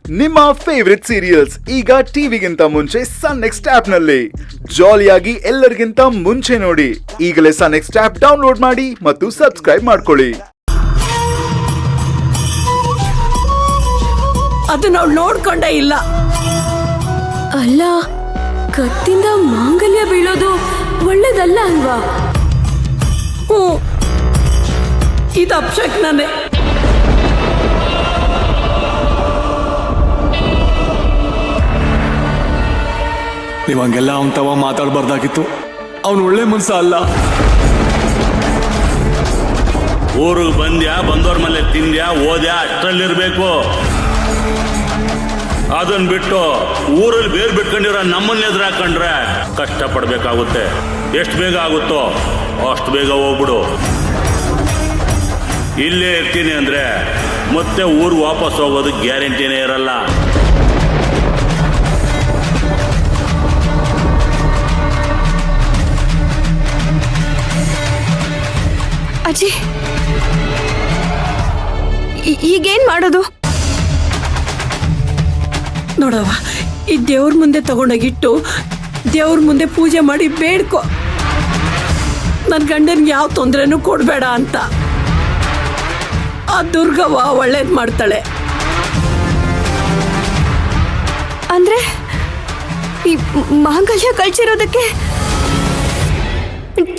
ನಿಮ್ಮ favourite serials ಈಗ ಟಿವಿಗಿಂತ ಮುಂಚೆ ಸನ್ ನೆಕ್ಸ್ಟ್ ಆಪ್ ನಲ್ಲಿ ಜಾಲಿಯಾಗಿ ಎಲ್ಲರಿಗಿಂತ ಮುಂಚೆ ನೋಡಿ. ಈಗಲೇ ಸನ್ ನೆಕ್ಸ್ಟ್ ಆಪ್ ಡೌನ್ಲೋಡ್ ಮಾಡಿ ಮತ್ತು ಸಬ್ಸ್ಕ್ರೈಬ್ ಮಾಡ್ಕೊಳ್ಳಿ. ಅದು ನಾವು ನೋಡ್ಕೊಂಡೇ ಇಲ್ಲ. ಅಲ್ಲ, ಕತ್ತಿಂದ ಮಾಂಗಲ್ಯ ಬೀಳೋದು ಒಳ್ಳೇದಲ್ಲ ಅಲ್ವಾ? ಇದು ಅಪಶಕ್ನನೇ. ನೀವು ಹಂಗೆಲ್ಲ ಅವನ್ ತವ ಮಾತಾಡಬಾರ್ದಾಗಿತ್ತು. ಅವನು ಒಳ್ಳೆ ಮನ್ಸ ಅಲ್ಲ. ಊರಿಗೆ ಬಂದ್ಯಾ, ಬಂದವ್ರ ಮೇಲೆ ತಿಂದ್ಯಾ, ಓದ್ಯಾ, ಅಷ್ಟರಲ್ಲಿರ್ಬೇಕು. ಅದನ್ನ ಬಿಟ್ಟು ಊರಲ್ಲಿ ಬೇರೆ ಬಿಟ್ಕೊಂಡಿರೋ ನಮ್ಮನ್ನ ಎದುರು ಹಾಕೊಂಡ್ರೆ ಕಷ್ಟ ಪಡ್ಬೇಕಾಗುತ್ತೆ. ಎಷ್ಟು ಬೇಗ ಆಗುತ್ತೋ ಅಷ್ಟು ಬೇಗ ಹೋಗ್ಬಿಡು. ಇಲ್ಲೇ ಇರ್ತೀನಿ ಅಂದ್ರೆ ಮತ್ತೆ ಊರು ವಾಪಸ್ ಹೋಗೋದು ಗ್ಯಾರಂಟಿನೇ ಇರಲ್ಲ. ಅಜ್ಜಿ, ಈಗೇನ್ ಮಾಡೋದು? ನೋಡವ್ವ, ಈ ದೇವ್ರ ಮುಂದೆ ತಗೊಂಡೋಗಿಟ್ಟು ದೇವ್ರ ಮುಂದೆ ಪೂಜೆ ಮಾಡಿ ಬೇಡ್ಕೊ, ನನ್ನ ಗಂಡನ್ಗೆ ಯಾವ ತೊಂದರೆನೂ ಕೊಡಬೇಡ ಅಂತ. ಆ ದುರ್ಗವ್ವ ಒಳ್ಳೇದು ಮಾಡ್ತಾಳೆ. ಅಂದ್ರೆ ಈ ಮಾಂಗಲ್ಯ ಕಳ್ಸಿರೋದಕ್ಕೆ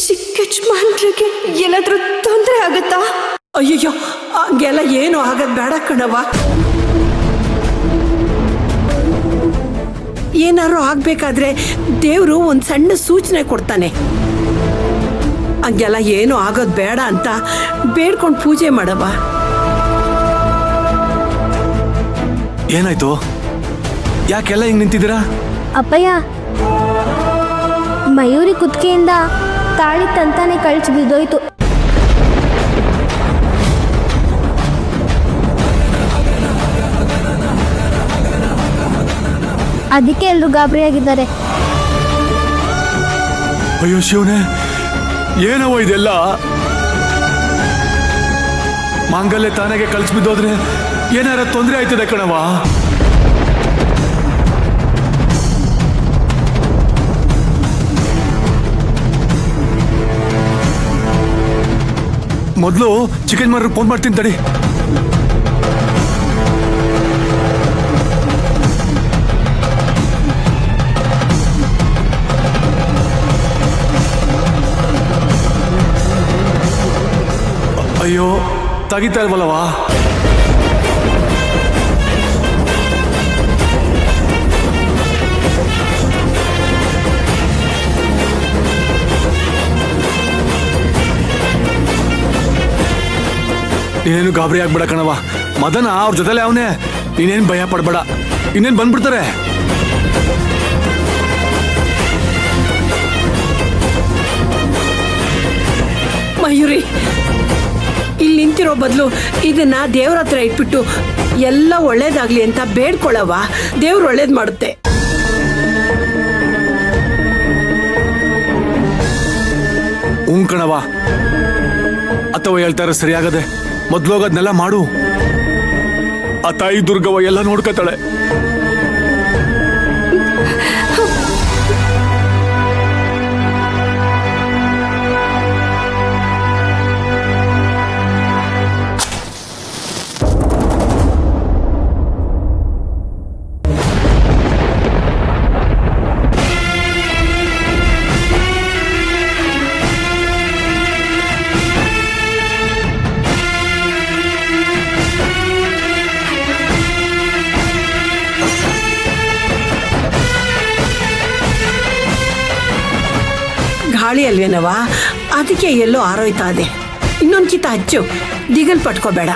ಚಿಕ್ಕ ಯಜಮಾನ್ರಿಗೆ ಏನಾದ್ರೂ ತೊಂದರೆ ಆಗುತ್ತಾ? ಅಯ್ಯಯ್ಯೋ, ಹಂಗೆಲ್ಲ ಏನು ಆಗದ್ ಬೇಡ ಕಣವ್ವ. ಏನಾರು ಆಗ್ಬೇಕಾದ್ರೆ ದೇವ್ರು ಒಂದ್ ಸಣ್ಣ ಸೂಚನೆ ಕೊಡ್ತಾನೆ. ಹಂಗೆಲ್ಲ ಏನು ಆಗೋದ್ ಬೇಡ ಅಂತ ಬೇಡ್ಕೊಂಡು ಪೂಜೆ ಮಾಡವ್ವ. ಏನಾಯ್ತು? ಯಾಕೆಲ್ಲ ಹಿಂಗ್ ನಿಂತಿದ್ದೀರಾ? ಅಪ್ಪಯ್ಯ, ಮಯೂರಿ ಕುತ್ತಿಗೆಯಿಂದ ತಾಳಿ ತಂತಾನೆ ಕಳ್ಸಿ ಬಿದ್ದೋಯ್ತು. ಅದಕ್ಕೆ ಎಲ್ಲರೂ ಗಾಬರಿಯಾಗಿದ್ದಾರೆ. ಅಯ್ಯೋ ಶಿವನೇ, ಏನವ ಇದೆಲ್ಲ? ಮಾಂಗಲ್ಯ ತಾನಾಗೆ ಕಳ್ಸಿ ಬಿದ್ದೋದ್ರೆ ಏನಾರ ತೊಂದರೆ ಆಯ್ತದೆ ಕಣವ. ಮೊದಲು ಚಿಕನ್ ಮಾರ್ರು ಫೋನ್ ಮಾಡ್ತೀನಿ ತಡಿ. ಅಯ್ಯೋ, ತೆಗಿತಾ ಇಲ್ವಲ್ಲವಾ? ನೀನೇನು ಗಾಬರಿ ಆಗ್ಬೇಡ ಕಣವ. ಮದನ ಅವ್ರ ಜೊತೆಲೆ ಅವನೇ. ನೀನೇನು ಭಯ ಪಡ್ಬೇಡ, ಇನ್ನೇನು ಬಂದ್ಬಿಡ್ತಾರೆ. ಮಯೂರಿ, ಇಲ್ಲಿ ನಿಂತಿರೋ ಬದಲು ಇದನ್ನ ದೇವ್ರ ಹತ್ರ ಇಟ್ಬಿಟ್ಟು ಎಲ್ಲ ಒಳ್ಳೇದಾಗ್ಲಿ ಅಂತ ಬೇಡ್ಕೊಳ್ಳವ. ದೇವ್ರು ಒಳ್ಳೇದ್ ಮಾಡುತ್ತೆ. ಕಣವ, ಅಥವಾ ಹೇಳ್ತಾರೆ ಸರಿಯಾಗದೆ. ಮೊದ್ಲೋಗದ್ನೆಲ್ಲ ಮಾಡು. ಆ ತಾಯಿ ದುರ್ಗವ್ವ ಎಲ್ಲ ನೋಡ್ಕತಾಳೆ. ಗಾಳಿ ಅಲ್ವೇನವ, ಅದಕ್ಕೆ ಎಲ್ಲೋ ಆರೋಯ್ತಾ ಇದೆ. ಇನ್ನೊಂದು ಕಿತ ಹಚ್ಚು, ದಿಗಲ್ ಪಟ್ಕೋಬೇಡ.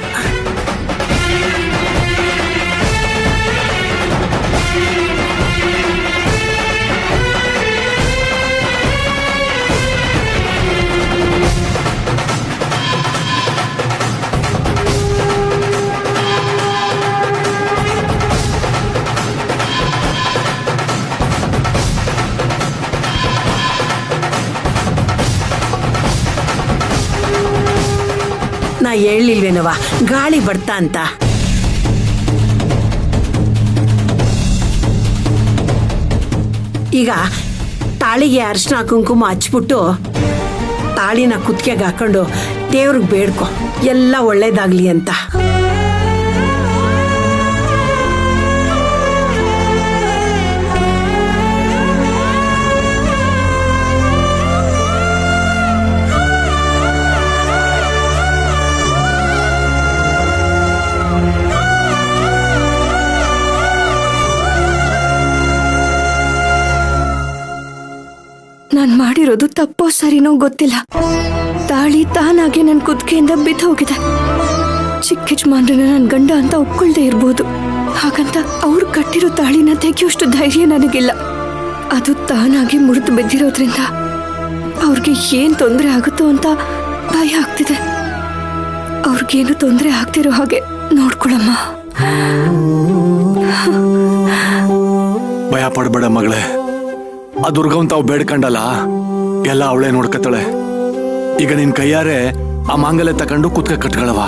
ನಾ ಹೇಳಿಲ್ವೇನವ ಗಾಳಿ ಬರ್ತಾ ಅಂತ. ಈಗ ತಾಳಿಗೆ ಅರಿಶಿನ ಕುಂಕುಮ ಹಚ್ಬಿಟ್ಟು ತಾಳಿನ ಕುತ್ತಿಗೆಗೆ ಹಾಕೊಂಡು ದೇವ್ರಿಗೆ ಬೇಡ್ಕೊ, ಎಲ್ಲ ಒಳ್ಳೇದಾಗ್ಲಿ ಅಂತ. ನಾನ್ ಮಾಡಿರೋದು ತಪ್ಪೋ ಸರಿನೋ ಗೊತ್ತಿಲ್ಲ. ತಾಳಿ ತಾನಾಗೆ ನನ್ ಕುತ್ತಿಗೆಯಿಂದ ಬಿದ್ದು ಹೋಗಿದೆ. ಚಿಕ್ಕ ಯಜಮಾನ್ರನ್ನ ನನ್ ಗಂಡ ಅಂತ ಒಪ್ಕೊಳ್ದೆ ಇರ್ಬೋದು, ಹಾಗಂತ ಅವ್ರು ಕಟ್ಟಿರೋ ತಾಳಿನ ತೆಗೆಯೋಷ್ಟು ಧೈರ್ಯ ನನಗಿಲ್ಲ. ಅದು ತಾನಾಗೆ ಮುರಿದು ಬಿದ್ದಿರೋದ್ರಿಂದ ಅವ್ರಿಗೆ ಏನ್ ತೊಂದರೆ ಆಗುತ್ತೋ ಅಂತ ಭಯ ಆಗ್ತಿದೆ. ಅವ್ರಿಗೇನು ತೊಂದರೆ ಆಗ್ತಿರೋ ಹಾಗೆ ನೋಡ್ಕೊಳಮ್ಮ. ಭಯ ಪಡ್ಬೇಡ ಮಗಳೇ, ಆ ದುರ್ಗವ್ ತಾವು ಬೇಡ್ಕಂಡಲ್ಲ, ಎಲ್ಲ ಅವಳೇ ನೋಡ್ಕತ್ತಾಳೆ. ಈಗ ನಿನ್ ಕೈಯಾರೆ ಆ ಮಾಂಗಲ್ಯ ತಕೊಂಡು ಕುತ್ಕ ಕಟ್ಗಳವ.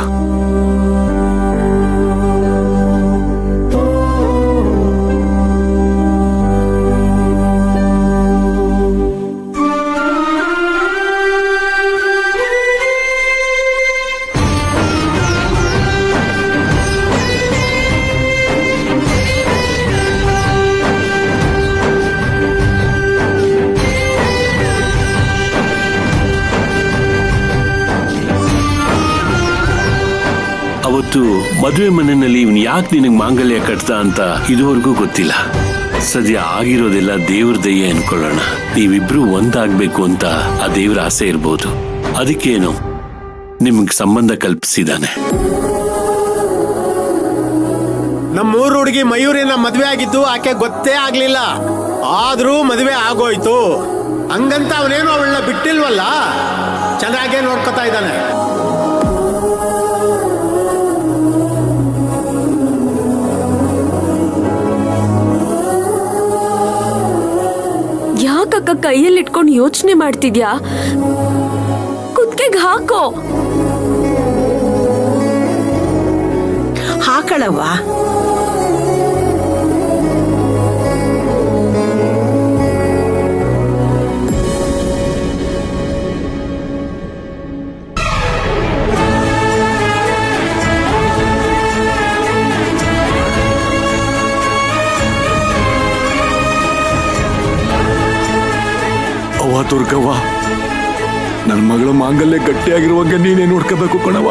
ಅವತ್ತು ಮದುವೆ ಮನೆಯಲ್ಲಿ ಇವನ್ ಯಾಕೆ ನಿನಗೆ ಮಾಂಗಲ್ಯ ಕಟ್ತ ಅಂತ ಇದುವರೆಗೂ ಗೊತ್ತಿಲ್ಲ. ಸದ್ಯ ಆಗಿರೋದೆಲ್ಲ ದೇವ್ರ ದಯ್ಯ ಅನ್ಕೊಳ್ಳೋಣ. ನೀವಿಬ್ರು ಒಂದಾಗ್ಬೇಕು ಅಂತ ಆ ದೇವ್ರ ಆಸೆ ಇರ್ಬೋದು, ಅದಕ್ಕೇನು ನಿಮ್ಗೆ ಸಂಬಂಧ ಕಲ್ಪಿಸಿದಾನೆ. ನಮ್ಮೂರು ಹುಡುಗಿ ಮಯೂರಿನ ಮದ್ವೆ ಆಗಿದ್ದು ಆಕೆ ಗೊತ್ತೇ ಆಗ್ಲಿಲ್ಲ, ಆದ್ರೂ ಮದ್ವೆ ಆಗೋಯ್ತು. ಹಂಗಂತ ಅವನೇನು ಅವಳನ್ನ ಬಿಟ್ಟಿಲ್ವಲ್ಲ, ಚೆನ್ನಾಗೇ ನೋಡ್ಕೊತಾ ಇದ್ದಾನೆ. ಯಾಕಕ್ಕ ಕೈಯಲ್ಲಿ ಇಟ್ಕೊಂಡು ಯೋಚನೆ ಮಾಡ್ತಿದ್ಯಾ? ಕುತ್ತಿಗೆಗೆ ಹಾಕೋ. ಹಾಕಳವ್ವ. ದುರ್ಗವ್ವ, ನನ್ನ ಮಗಳ ಮಾಂಗಲ್ಯ ಗಟ್ಟಿಯಾಗಿರುವಾಗ ನೀನೇ ನೋಡ್ಕೋಬೇಕು ಕಣವ.